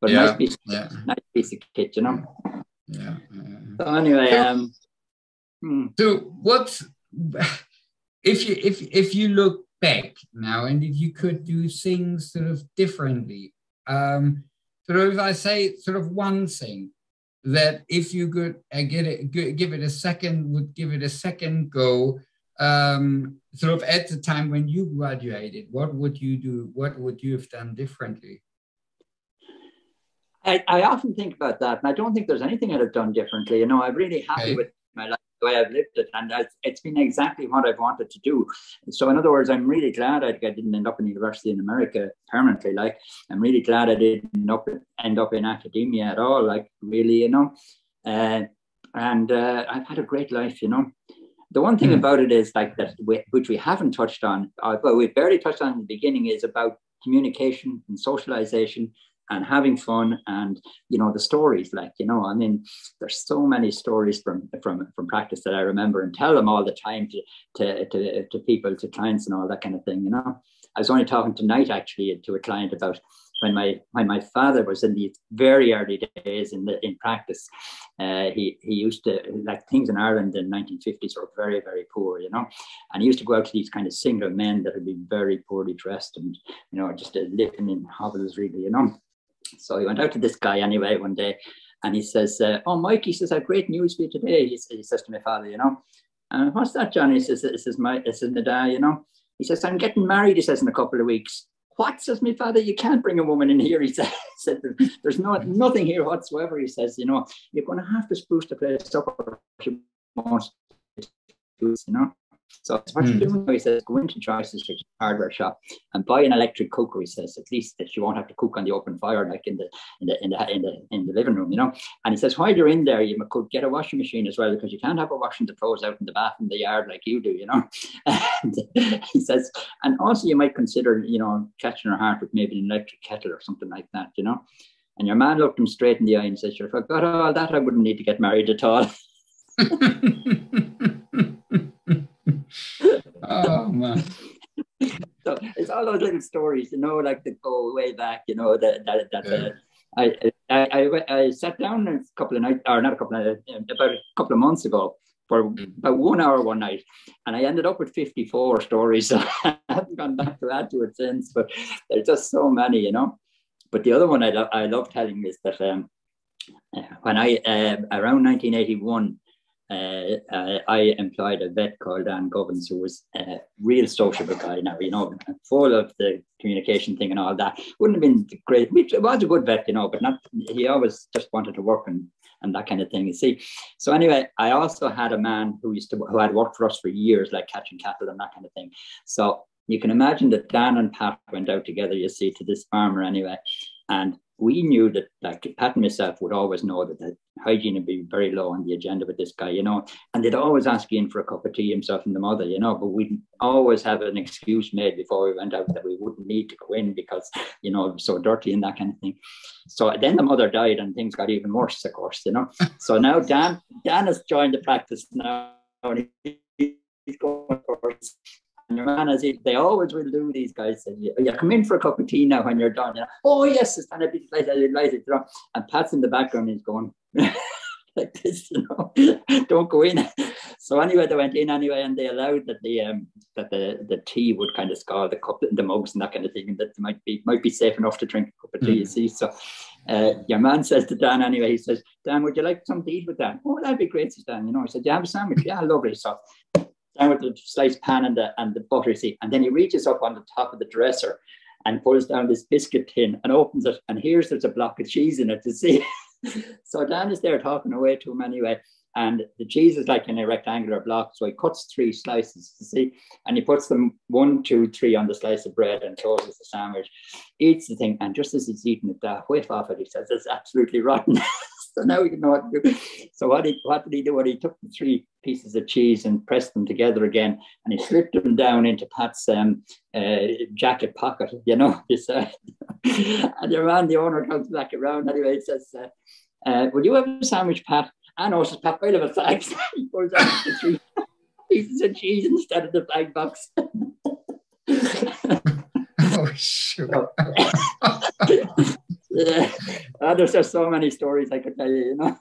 But nice piece of kit, you know. Yeah. So anyway, So what's... If you look back now, and if you could do things sort of differently, sort of, if I say sort of one thing that if you could give it a second go, sort of at the time when you graduated, what would you do? What would you have done differently? I often think about that, and I don't think there's anything I'd have done differently. You know, I'm really happy with my life, the way I've lived it, and it's been exactly what I've wanted to do. So, in other words, I'm really glad I didn't end up in university in America permanently. Like, I'm really glad I didn't end up in academia at all. Like, really, you know, and I've had a great life. You know, the one thing about it is like that, which we haven't touched on, but we barely touched on in the beginning, is about communication and socialization and having fun, and you know, the stories. Like, you know, I mean, there's so many stories from practice that I remember and tell them all the time to people, to clients, and all that kind of thing. You know, I was only talking tonight actually to a client about when my father was in the very early days in practice. He used to, like, things in Ireland in the 1950s were very, very poor, you know, and he used to go out to these kind of single men that would be very poorly dressed and, you know, just living in hovels, really, you know. So he went out to this guy anyway one day, and he says, "Oh, Mike," he says, "I have great news for you today." He says to my father, you know. "And what's that, John?" He says, "This is my dad, you know." He says, "I'm getting married," he says, "in a couple of weeks." "What?" says my father. "You can't bring a woman in here," he said. "There's nothing here whatsoever," he says. "You know, you're going to have to spruce the place up, or you won't, you know." So what you do now, he says, "Go into Choices hardware shop and buy an electric cooker," he says, "at least that you won't have to cook on the open fire like in the living room, you know." And he says, while you're in there, you could get a washing machine as well, because you can't have a washing the clothes out in the bath in the yard like you do, you know. And he says, and also you might consider, you know, catching her heart with maybe an electric kettle or something like that, you know. And your man looked him straight in the eye and says, "If I got all that, I wouldn't need to get married at all." Oh man! So it's all those little stories, you know, like that go way back, you know. I sat down a couple of nights, or not a couple of, about a couple of months ago, for about 1 hour one night, and I ended up with 54 stories. So I haven't gone back to add to it since, but there's just so many, you know. But the other one I love telling is that when around 1981. I employed a vet called Dan Govins, who was a real sociable guy now, you know, full of the communication thing and all that. Wouldn't have been great. It was a good vet, you know, but he always just wanted to work and that kind of thing, you see. So anyway, I also had a man who had worked for us for years, like catching cattle and that kind of thing. So you can imagine that Dan and Pat went out together, you see, to this farmer anyway. And we knew that, like, Pat and myself would always know that the hygiene would be very low on the agenda with this guy, you know, and they'd always ask you in for a cup of tea, himself and the mother, you know, but we'd always have an excuse made before we went out that we wouldn't need to go in because, you know, it was so dirty and that kind of thing. So then the mother died and things got even worse, of course, you know. So now Dan has joined the practice now, and he's going for us. And your man, as they always will do, these guys say, "You come in for a cup of tea now when you're done." You know? "Oh yes, it's kind of like it, you know." And Pat's in the background, he's going like this, you know, "Don't go in." So anyway, they went in anyway, and they allowed that the tea would kind of scald the cup, the mugs, and that kind of thing, and that might be safe enough to drink a cup of tea. You see, so your man says to Dan anyway, he says, "Dan, would you like something to eat with that?" "Oh, that'd be great," says Dan. You know, he said, "You have a sandwich?" "Yeah, lovely." So down with the sliced pan and the butter, see, and then he reaches up on the top of the dresser and pulls down this biscuit tin and opens it, and there's a block of cheese in it, to see. So Dan is there talking away to him anyway, and the cheese is like in a rectangular block, so he cuts 3 slices, to see, and he puts them 1, 2, 3 on the slice of bread and closes the sandwich, eats the thing, and just as he's eating it, the whiff off it, he says, "It's absolutely rotten." So now we don't know what to do. So what did he do? Well, he took the 3 pieces of cheese and pressed them together again, and he slipped them down into Pat's jacket pocket, you know. And your man, the owner, comes back around anyway. He says, "Would you have a sandwich, Pat?" "I know," says Pat, "I'll have a thanks." He pulls out the 3 pieces of cheese instead of the bag box. Oh, sure. There's just so many stories I could tell you, you know.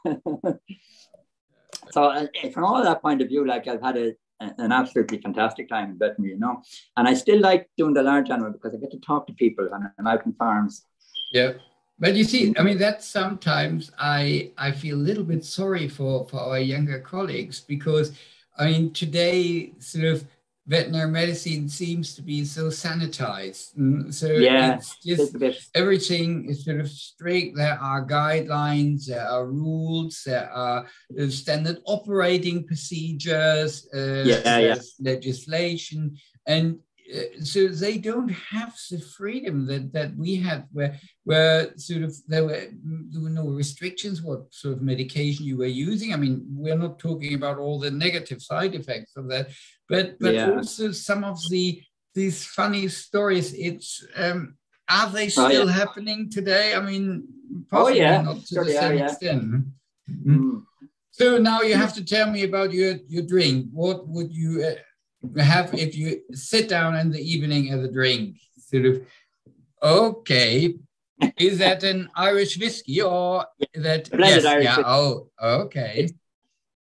So from all that point of view, like, I've had an absolutely fantastic time in veterinary, you know, and I still like doing the large animal because I get to talk to people and I'm out in farms. Yeah. But you see, I mean, that's sometimes I feel a little bit sorry for our younger colleagues, because I mean, today sort of veterinary medicine seems to be so sanitized. So Yeah, it's just everything is sort of strict. There are guidelines, there are rules, there are standard operating procedures, there's legislation, and so they don't have the freedom that we had, where sort of there were no restrictions what sort of medication you were using. I mean, we're not talking about all the negative side effects of that, but also some of these funny stories. It's are they still happening today? I mean, possibly not to the same extent. So now you have to tell me about your drink. What would you have if you sit down in the evening as a drink? Sort of, okay, is that an Irish whiskey or is that blended Irish whiskey? Oh, okay.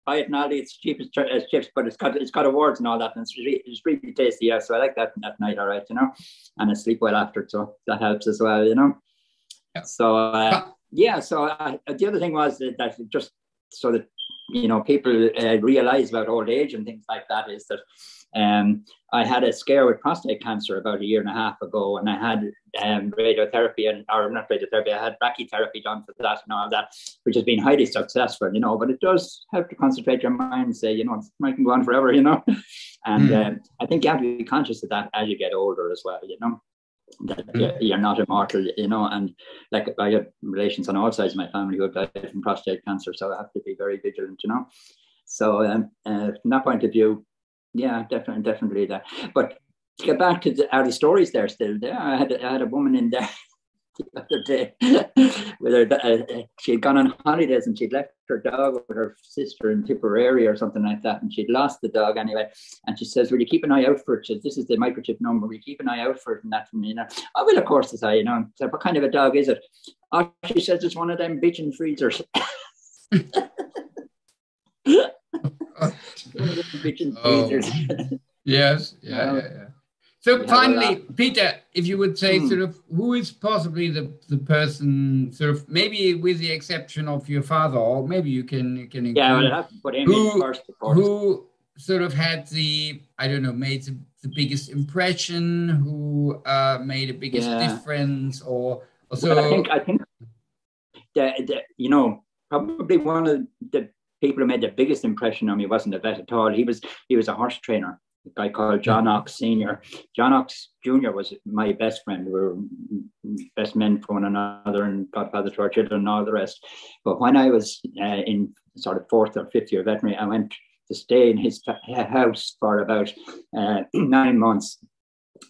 Buy it in Aldi. It's cheap as chips, but it's got awards and all that, and it's really tasty. Yeah, so I like that at night. All right, you know, and I sleep well after, so that helps as well, you know. Yeah. So so the other thing was that just so that, you know, people realize about old age and things like that, is that I had a scare with prostate cancer about 1.5 years ago, and I had radiotherapy, or not radiotherapy, I had brachytherapy done for that and all that, which has been highly successful, you know, but it does help to concentrate your mind and say, you know, it might go on forever, you know. And I think you have to be conscious of that as you get older as well, you know, that you're not immortal, you know. And like, I have relations on all sides of my family who have died from prostate cancer, so I have to be very vigilant, you know. So from that point of view, yeah, definitely that. But to get back to the stories, there still there. I had a woman in there the other day with her. She had gone on holidays and she'd left her dog with her sister in Tipperary or something like that, and she'd lost the dog anyway. And she says, "Will you keep an eye out for it?" She says, "This is the microchip number. Will you keep an eye out for it?" And that from me, you know. "Oh, well, of course," says I, you know. So, "What kind of a dog is it?" "Oh," she says, "it's one of them bitchin' freezers." Yes, yeah. So finally, Peter, if you would say sort of who is possibly the person, sort of, maybe with the exception of your father, or maybe you can include, well, I have to put him in first, of course. Who sort of had the, I don't know, made the biggest impression, who made the biggest difference, or so? Well, I think that, you know, probably one of the people who made the biggest impression on me wasn't a vet at all. He was a horse trainer, a guy called John Ox Sr. John Ox Jr. was my best friend. We were best men for one another and godfather to our children and all the rest. But when I was in sort of 4th or 5th year veterinary, I went to stay in his house for about 9 months.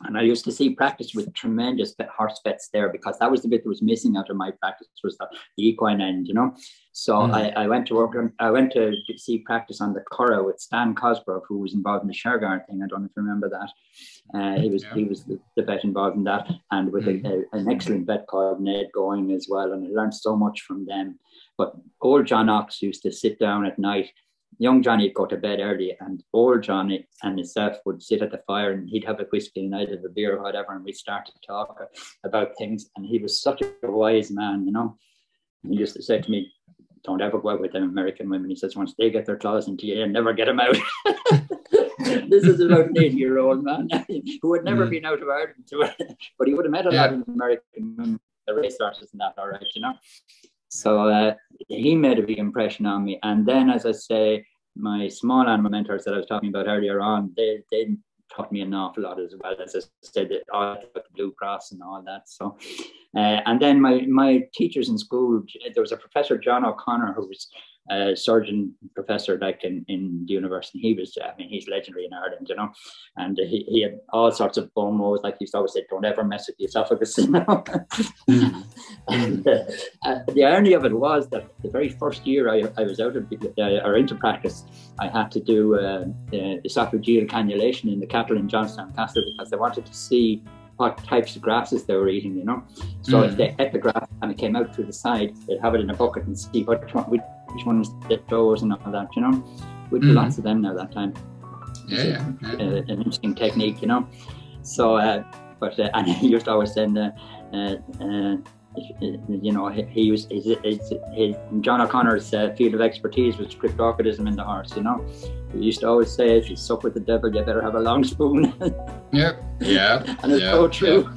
And I used to see practice with tremendous horse vets there, because that was the bit that was missing out of my practice, was the equine end, you know. So I went to work. I went to see practice on the Curragh with Stan Cosgrove, who was involved in the Shergar thing. I don't know if you remember that. He was the vet involved in that, and with an excellent vet called Ned Going as well. And I learned so much from them. But old John Ox used to sit down at night. Young Johnny would go to bed early, and old Johnny and himself would sit at the fire, and he'd have a whiskey and I'd have a beer or whatever, and we'd start to talk about things. And he was such a wise man, you know. And he used to say to me, "Don't ever go out with them American women." He says, "Once they get their claws into you, never get them out." This is about an 80-year-old man who had never been out of Ireland, but he would have met a lot of American women, the racehorses and that, all right, you know. So he made a big impression on me. And then, as I say, my small animal mentors that I was talking about earlier on, they taught me an awful lot as well. As I said, all about the Blue Cross and all that. So, and then my teachers in school, there was a professor, John O'Connor, who was a surgeon professor like in the university. He was, I mean, he's legendary in Ireland, you know, and he had all sorts of BOMOs, like he used to always say, "Don't ever mess with the esophagus," you know. And the irony of it was that the very first year I was out of or into practice, I had to do esophageal cannulation in the cattle in Johnstown Castle, because they wanted to see what types of grasses they were eating, you know. So if they ate the grass and it came out through the side, they'd have it in a bucket and see which ones they chose and all that, you know. We'd do lots of them now that time. An interesting technique, you know. So, and he used to always send you know, John O'Connor's field of expertise was cryptorchidism in the horse. You know, he used to always say, if you suck with the devil, you better have a long spoon. Yep. Yeah. And it's so true.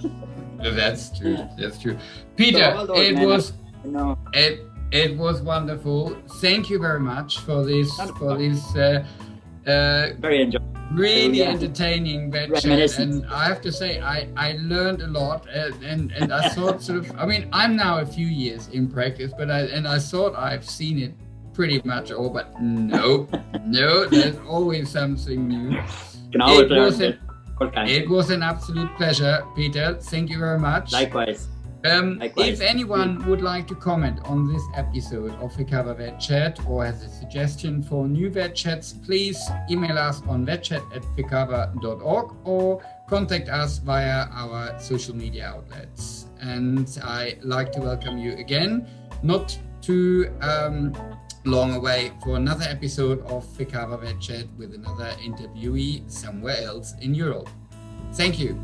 Yeah. That's true. That's true. Peter, So it was wonderful. Thank you very much for this very enjoyable, really entertaining vet chat. And I have to say, I learned a lot, and I thought sort of, I mean, I'm now a few years in practice, but I thought I've seen it pretty much all, but no, there's always something new. It was an absolute pleasure, Peter. Thank you very much. Likewise. If anyone would like to comment on this episode of Recover Vet Chat or has a suggestion for new vet chats, please email us on vetchat@recover.org or contact us via our social media outlets. And I like to welcome you again, not too long away, for another episode of Recover Vet Chat with another interviewee somewhere else in Europe. Thank you.